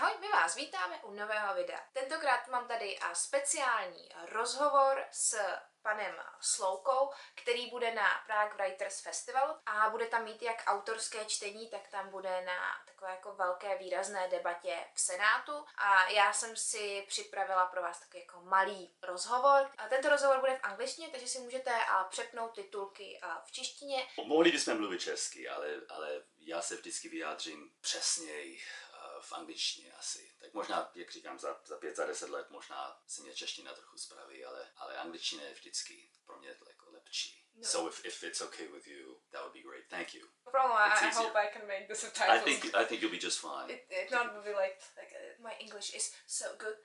Ahoj, my vás vítáme u nového videa. Tentokrát mám tady speciální rozhovor s panem Sloukou, který bude na Prague Writers Festivalu a bude tam mít jak autorské čtení, tak tam bude na takové jako velké výrazné debatě v Senátu a já jsem si připravila pro vás takový jako malý rozhovor. A tento rozhovor bude v angličtině, takže si můžete přepnout titulky v češtině. Mohli bychom mluvit česky, ale já se vždycky vyjádřím přesněji v angličtině asi. Tak možná, jak říkám, za 5, za 10 let možná se mě čeština trochu spraví, ale angličtina je vždycky pro mě jako lepší. No. So if it's okay with you, that would be great. Thank you. No problem. I hope I can make the subtitles. I think you'll be just fine. It not be like my English is so good.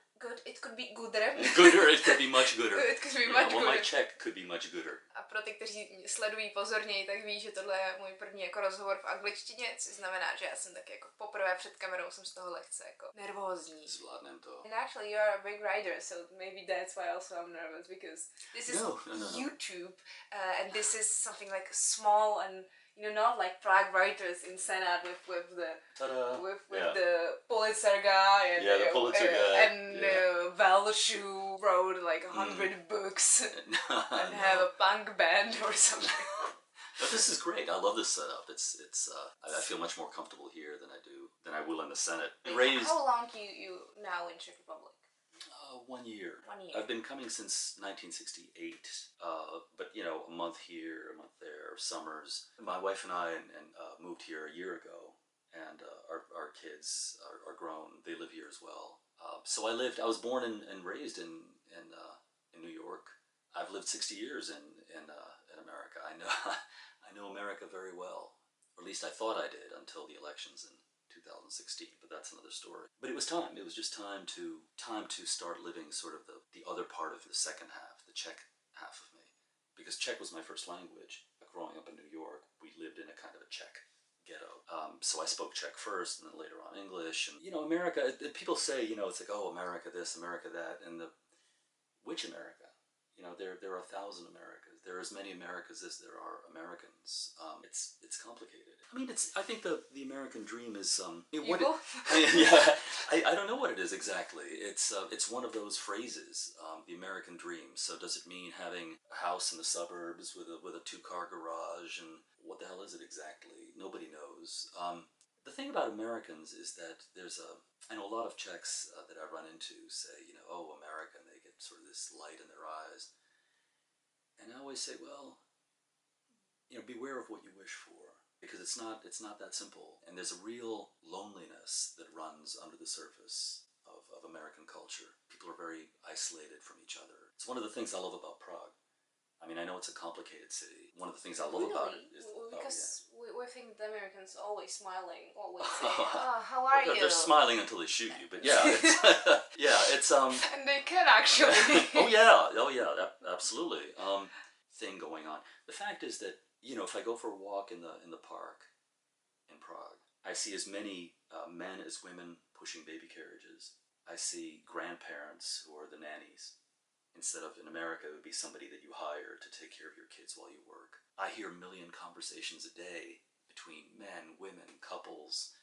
It could be gooder. Gooder, it could be much gooder. It could be much gooder. My Czech could be much gooder. A pro ty, kteří sledují pozorněji, tak ví, že tohle je můj první jako rozhovor v angličtině, což znamená, že já jsem tak jako poprvé před kamerou jsem z toho lehce jako nervózní. Zvládnem to. And actually you are a big writer, so maybe that's why also I'm nervous, because this is YouTube and this is something like small and not like Prague Writers in Senate with the Pulitzer guy and the Pulitzer guy and Welsh who wrote like 100 books and have a punk band or something. But this is great. I love this setup. I feel much more comfortable here than I will in the Senate. How long you now in Czech Republic? 1 year. 1 year. I've been coming since 1968, but a month here, a month there, summers. My wife and I moved here a year ago, and our kids are grown. They live here as well. So I was born and raised in New York. I've lived 60 years in America. I know America very well, or at least I thought I did until the elections in 2016, but that's another story. But it was time. It was just time to start living sort of the other part of the second half, the Czech half of me, because Czech was my first language. Growing up in New York, we lived in a kind of a Czech ghetto. So I spoke Czech first, and then later on English. And America. People say it's like, oh, America this, America that, and which America? There are 1,000 Americas. There are as many Americas as there are Americans. It's complicated. I mean, I think the American dream is I don't know what it is exactly. It's one of those phrases, the American dream. So does it mean having a house in the suburbs with a 2-car garage, and what the hell is it exactly? Nobody knows. The thing about Americans is that I know a lot of Czechs that I run into say, oh, America, and they get sort of this light in their eyes. And I always say, well, beware of what you wish for, because it's not that simple. And there's a real loneliness that runs under the surface of American culture. People are very isolated from each other. It's one of the things I love about Prague. I mean, I know it's a complicated city. One of the things I love about it is because we think the Americans always smiling, always saying, "Oh, how are you?" They're smiling until they shoot you, but yeah, it's and they can actually. oh yeah, absolutely. Thing going on. The fact is that if I go for a walk in the park in Prague, I see as many men as women pushing baby carriages. I see grandparents who are the nannies. Instead of in America, it would be somebody that you hire to take care of your kids while you work. I hear a million conversations a day between men, women, couples,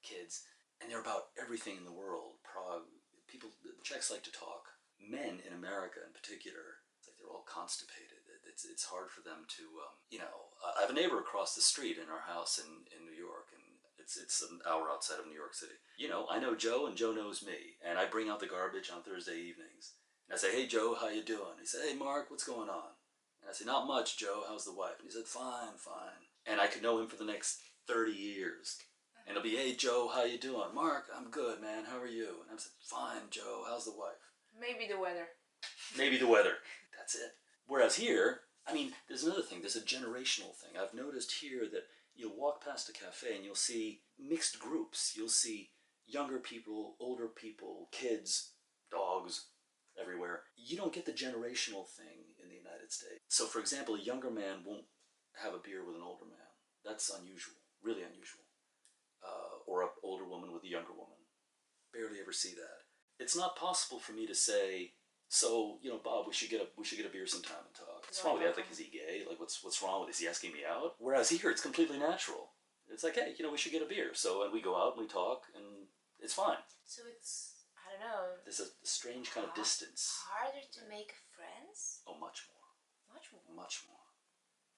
kids, and they're about everything in the world. Prague, the Czechs like to talk. Men in America in particular, it's like they're all constipated. It's hard for them to, I have a neighbor across the street in our house in New York, and it's an hour outside of New York City. I know Joe, and Joe knows me, and I bring out the garbage on Thursday evenings. I say, hey, Joe, how you doing? He said, hey, Mark, what's going on? And I say, not much, Joe. How's the wife? And he said, fine. And I could know him for the next 30 years. And it'll be, hey, Joe, how you doing? Mark, I'm good, man. How are you? And I said, fine, Joe. How's the wife? Maybe the weather. Maybe the weather. That's it. Whereas here, I mean, there's another thing. There's a generational thing. I've noticed here that you'll walk past a cafe and you'll see mixed groups. You'll see younger people, older people, kids, dogs, everywhere. You don't get the generational thing in the United States. So, for example, a younger man won't have a beer with an older man. That's unusual, really unusual. Or an older woman with a younger woman. Barely ever see that. It's not possible for me to say, so, Bob, we should get a beer sometime and talk. What's wrong with that? Like, is he gay? Like, what's wrong with this? Is he asking me out? Whereas here, it's completely natural. It's like, hey, we should get a beer. So, and we go out and we talk, and It's fine. So it's, I don't know, There's a strange kind of distance. harder to make friends? Oh, much more. Much more. Much more.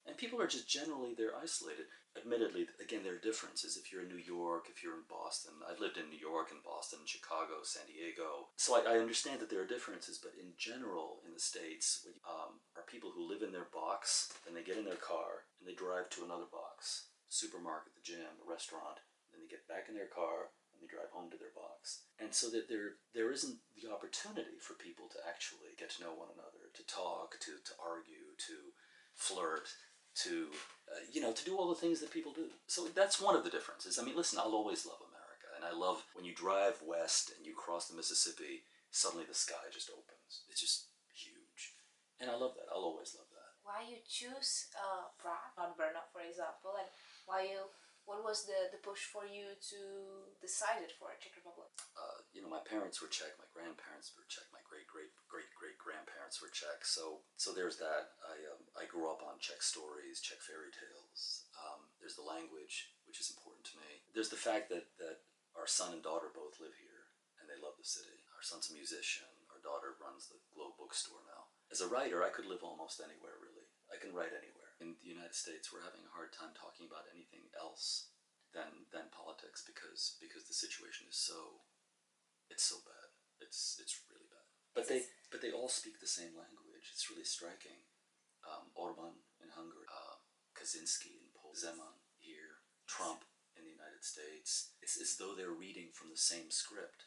And people are just generally, they're isolated. Admittedly, again, there are differences. If you're in New York, if you're in Boston, I've lived in New York and Boston, Chicago, San Diego. So I understand that there are differences, but in general, in the States, are people who live in their box, and they get in their car, and they drive to another box, supermarket, the gym, a restaurant, and then they get back in their car, and they drive home to their box. And so that there isn't the opportunity for people to actually get to know one another, to talk, to argue, to flirt, to to do all the things that people do. So that's one of the differences. I mean, listen, I'll always love America, and I love when you drive west and you cross the Mississippi, suddenly the sky just opens. It's just huge, and I love that. I'll always love that. Why you choose Prague, not Brno, for example, and what was the push for you to decide it for Czech Republic? My parents were Czech, my grandparents were Czech, my great grandparents were Czech. So there's that. I grew up on Czech stories, Czech fairy tales. There's the language, which is important to me. There's the fact that our son and daughter both live here, and they love the city. Our son's a musician. Our daughter runs the Globe bookstore now. As a writer, I could live almost anywhere, really. I can write anywhere. In the United States, we're having a hard time talking about anything else than politics because the situation is so bad. It's really bad. But they all speak the same language. It's really striking. Orban in Hungary, Kaczynski in Poland, Zeman here, Trump in the United States. It's as though they're reading from the same script.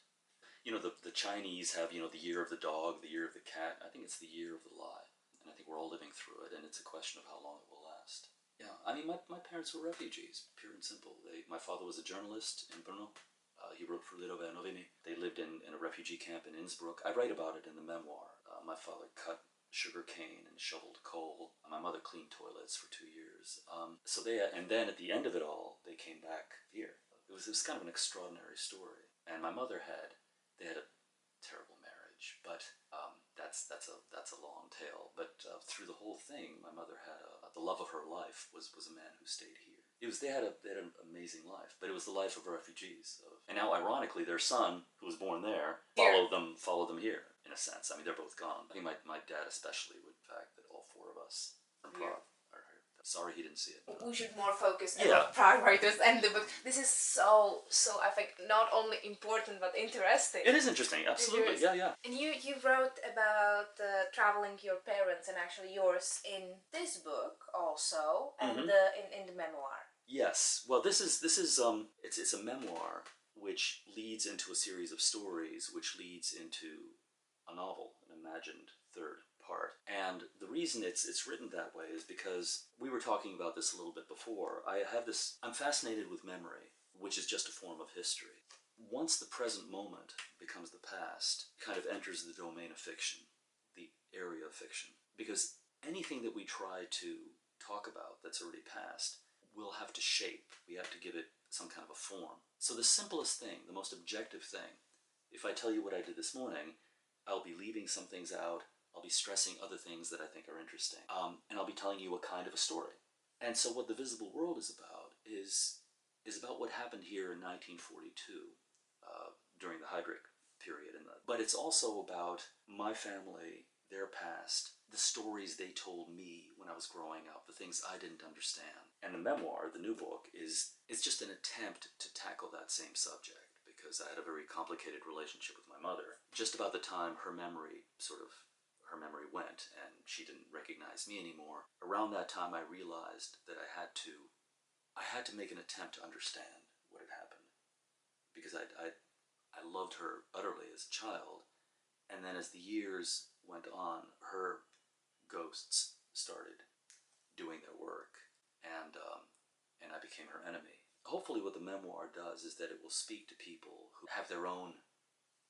The Chinese have, the year of the dog, the year of the cat. I think it's the year of the lie. And I think we're all living through it, and it's a question of how long it will last. Yeah, I mean, my parents were refugees, pure and simple. My father was a journalist in Brno. He wrote for Lidové noviny. They lived in a refugee camp in Innsbruck. I write about it in the memoir. My father cut sugar cane and shoveled coal. My mother cleaned toilets for 2 years. And then at the end of it all, they came back here. It was kind of an extraordinary story. And my mother they had a terrible marriage, but that's a long tale. But through the whole thing, my mother had the love of her life was a man who stayed here. They had an amazing life, but it was the life of refugees. And now, ironically, their son, who was born there, followed them here in a sense. I mean, they're both gone. I think my dad especially, with the fact that all 4 of us from Prague are here. Sorry he didn't see it. We should more focus on Prague writers and the book. This is so I think not only important but interesting. It is interesting, absolutely. Yeah. And you wrote about traveling your parents and actually yours in this book also, and in the memoir. Yes. Well, this is it's a memoir which leads into a series of stories, which leads into a novel, an imagined third part. And the reason it's written that way is because we were talking about this a little bit before. I'm fascinated with memory, which is just a form of history. Once the present moment becomes the past, it kind of enters the domain of fiction, the area of fiction. Because anything that we try to talk about that's already past, we'll have to shape. We have to give it some kind of a form. So the simplest thing, the most objective thing, if I tell you what I did this morning, I'll be leaving some things out. I'll be stressing other things that I think are interesting. And I'll be telling you a kind of a story. And so what The Visible World is about is about what happened here in 1942 during the Heydrich period. But it's also about my family, their past, the stories they told me when I was growing up, the things I didn't understand. And the memoir, the new book, is just an attempt to tackle that same subject, because I had a very complicated relationship with my mother. Just about the time her memory went and she didn't recognize me anymore, around that time I realized that I had to make an attempt to understand what had happened, because I loved her utterly as a child. And then as the years went on, her ghosts started doing their work, and I became her enemy. Hopefully what the memoir does is that it will speak to people who have their own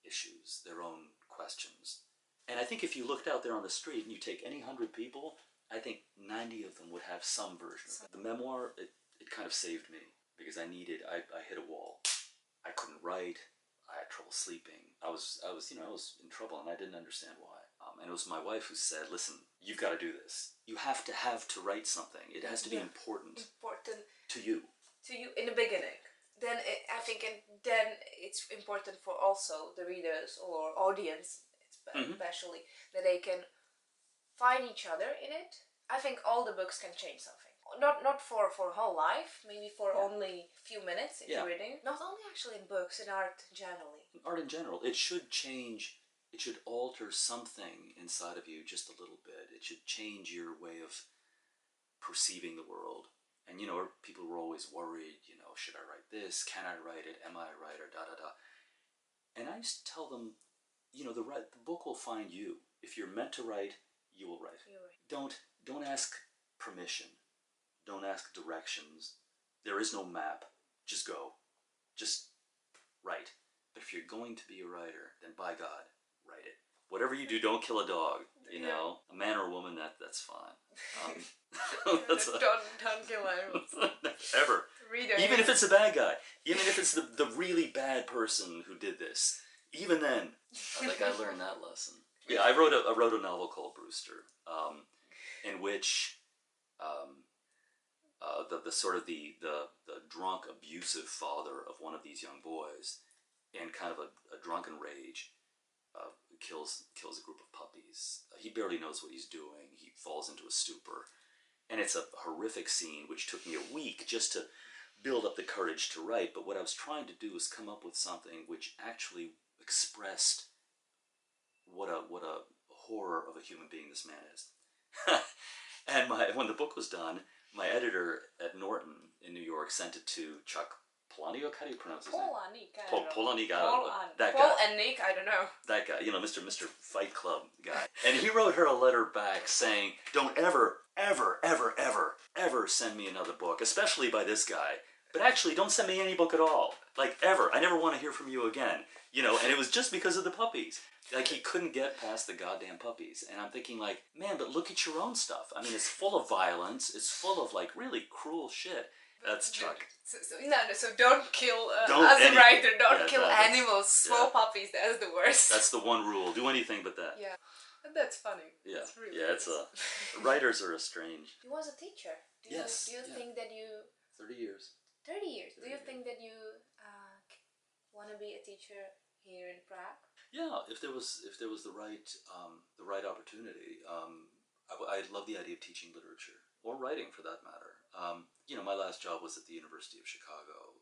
issues, their own questions. And I think if you looked out there on the street and you take any 100 people, I think 90 of them would have some version of it. The memoir, it kind of saved me, because I hit a wall. I couldn't write. I had trouble sleeping. I was in trouble, and I didn't understand why. And it was my wife who said, "Listen, you've got to do this. You have to write something. It has to be important to you." To you in the beginning. I think then it's important for also the readers or audience, especially, that they can find each other in it. I think all the books can change something. Not for whole life, maybe for only a few minutes if you're reading. Not only actually in books, in art generally. Art in general, it should change. It should alter something inside of you just a little bit. It should change your way of perceiving the world. And you know, people were always worried, you know, should I write this? Can I write it? Am I a writer? Da da da. And I used to tell them, you know, the book will find you. If you're meant to write, you will write. Don't ask permission. Don't ask directions. There is no map. Just go. Just write. But if you're going to be a writer, then by God, write it. Whatever you do, don't kill a dog. You know, a man or a woman, that's fine. Don't kill animals. Ever. Even if it's a bad guy. Even if it's the really bad person who did this. Even then, I think I learned that lesson. Yeah, I wrote a novel called Brewster, in which the sort of the drunk, abusive father of one of these young boys, in kind of a drunken rage, kills a group of puppies. He barely knows what he's doing. He falls into a stupor, and it's a horrific scene which took me a week just to build up the courage to write. But what I was trying to do was come up with something which actually expressed what a horror of a human being this man is. And when the book was done, my editor at Norton in New York sent it to Chuck Palahniuk. How do you pronounce his name? Palahniuk. That guy. Paul and Nick, I don't know. That guy, you know, Mr. Fight Club guy. And he wrote her a letter back saying, don't ever, ever, ever, ever, ever send me another book, especially by this guy. But actually, don't send me any book at all. Like, ever. I never want to hear from you again. You know, and it was just because of the puppies. Like, he couldn't get past the goddamn puppies. And I'm thinking, like, man, but look at your own stuff. I mean, it's full of violence. It's full of, like, really cruel shit. That's Chuck. So don't kill, as a writer, don't kill animals. Small puppies, that's the worst. That's the one rule. Do anything but that. Yeah. That's funny. Yeah. That's really it's writers are strange. You was a teacher. Do you think that you... 30 years. 30 years. Do you think that you want to be a teacher here in Prague? Yeah, if there was the right opportunity, I love the idea of teaching literature or writing for that matter. You know, my last job was at the University of Chicago.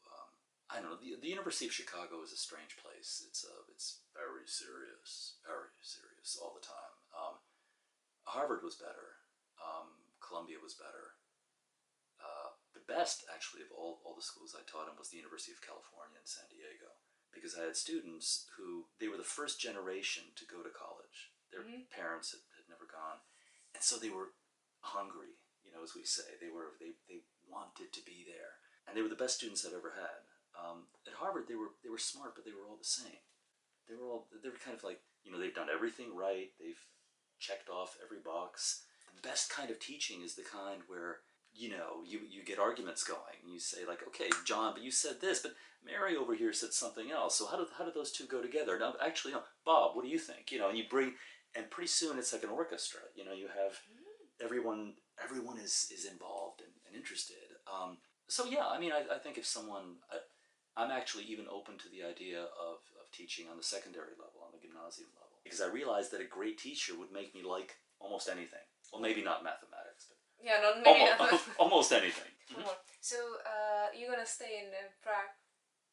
I don't know. The University of Chicago is a strange place. It's very serious all the time. Harvard was better. Columbia was better. The best, actually, of all the schools I taught in was the University of California in San Diego, because I had students who, they were the first generation to go to college. Their parents had never gone, and so they were hungry, you know, as we say. They wanted to be there, and they were the best students I've ever had. At Harvard, they were smart, but they were all the same. They were kind of like, you know, they've done everything right. They've checked off every box. The best kind of teaching is the kind where, you know, you get arguments going. You say, like, okay, John, but you said this, but Mary over here said something else. So how do those two go together? Now, actually, no, Bob, what do you think? You know, and you bring, and pretty soon it's like an orchestra. You know, you have everyone is involved and interested. So yeah, I mean, I think if someone, I'm actually even open to the idea of teaching on the secondary level, on the gymnasium level, because I realized that a great teacher would make me like almost anything. Well, maybe not mathematics, but almost anything. So you're gonna stay in Prague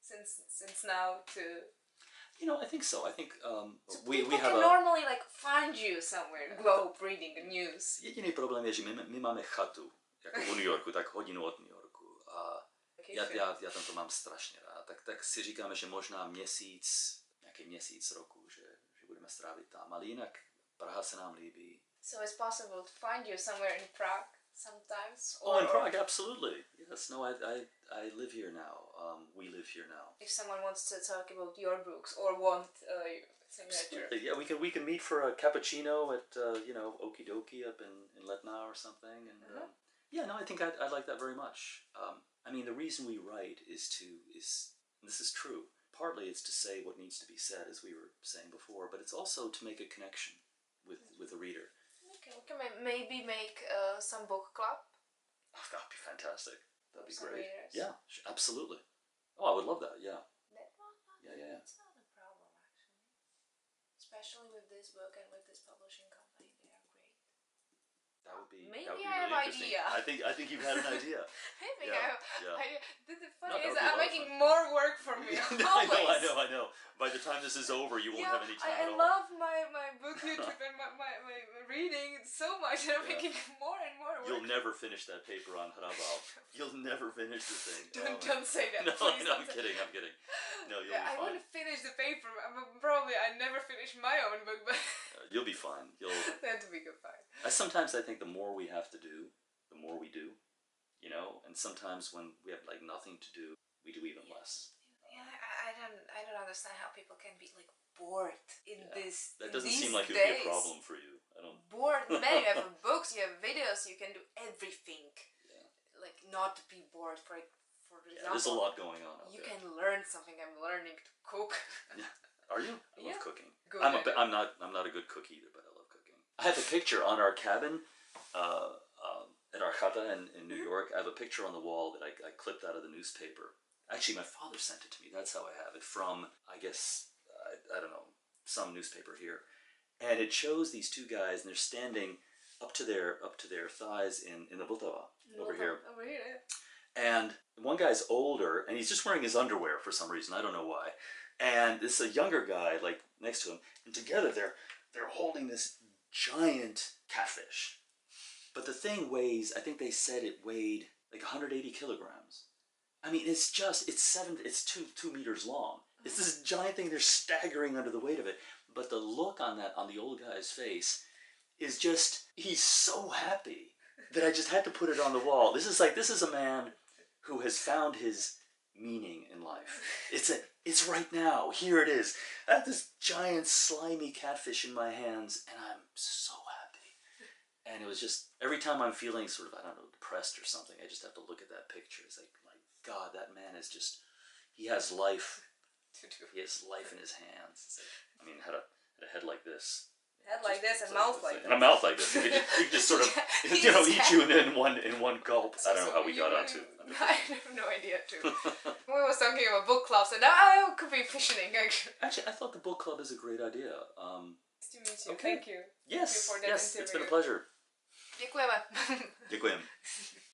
since now to... You know, I think so. I think so we have can normally like find you somewhere, globe reading the news. Jediný problém je, že my máme chatu, jako v New Yorku, tak hodinu od New Yorku. A já tam to mám strašně rád. Tak si říkáme, že možná nějaký měsíc roku, že budeme strávit tam. Ale jinak Praha se nám líbí. So it's possible to find you somewhere in Prague sometimes? In Prague, absolutely. Yes, no, I live here now. We live here now. If someone wants to talk about your books or want signature. Absolutely. Yeah, we can meet for a cappuccino at you know, Okie Dokie up in Letna or something. And yeah, no, I think I like that very much. I mean, the reason we write is this is true. Partly it's to say what needs to be said, as we were saying before, but it's also to make a connection with the reader. Okay, we can maybe make some book club. Oh, that'd be fantastic. That'd be great. Readers. Yeah, absolutely. Oh, I would love that. Yeah. Yeah. It's not a problem, actually. Especially with this book and with this publishing company. They are great. That would be. Maybe That would be I have really interesting. idea. I think you've had an idea. I think Yeah. I Yeah. the No, funny that is would be a I'm lot of making fun. more work for me. Always. I know. By the time this is over, you won't Yeah, have any time I at all. love my book YouTube and my reading so much, and I'm Yeah. making more and more work. You'll never finish that paper on Harabao. You'll never finish the thing. Don't say that. No, please no, don't I'm say- kidding. No, you'll Yeah, I be want fine. to finish the paper. Probably I never finish my own book, but You'll be fine. that would be good fine. Sometimes I think the more we have to do, the more we do. You know, and sometimes when we have like nothing to do, we do even less. Yeah, I don't understand how people can be like bored in this. That in doesn't these seem like it would days. be a problem for you. I don't. Bored, man. You have books, you have videos, you can do everything. Yeah. Like not be bored. For Yeah, example, there's a lot going on out you there. can learn something. I'm learning to cook. Yeah. Are you? I Yeah. love cooking. Good. I'm not a good cook either, but I love cooking. I have a picture on our cabin, at our chata in New York. I have a picture on the wall that I clipped out of the newspaper. Actually, my father sent it to me. That's how I have it from, I guess, I don't know, some newspaper here. And it shows these two guys, and they're standing up to their thighs in the butawa over here. Over here. Yeah. And one guy's older, and he's just wearing his underwear for some reason. I don't know why. And this is a younger guy, like next to him, and together they're holding this giant catfish. But the thing weighs, I think they said it weighed like 180 kilograms. I mean, it's 2 meters long. It's this giant thing. They're staggering under the weight of it. But the look on the old guy's face is just, he's so happy that I just had to put it on the wall. This is a man who has found his meaning in life. It's right now. Here it is. I have this giant slimy catfish in my hands, and I'm so happy. And it was just, every time I'm feeling sort of, I don't know, depressed or something, I just have to look at that picture. It's like, my God, that man is just, he has life. He has life in his hands. It's like, I mean, had a head like this. Head like this and mouth like this. And a mouth like this. He could just sort of, eat you in one gulp. I don't know how we got onto. I have no idea too. We was talking about book clubs, and I could be fishing actually. Actually, I thought the book club is a great idea. Nice to meet you. Okay. Thank you. Yes, Thank you for that yes, it's been a interview. pleasure. Děkujeme. Děkujem.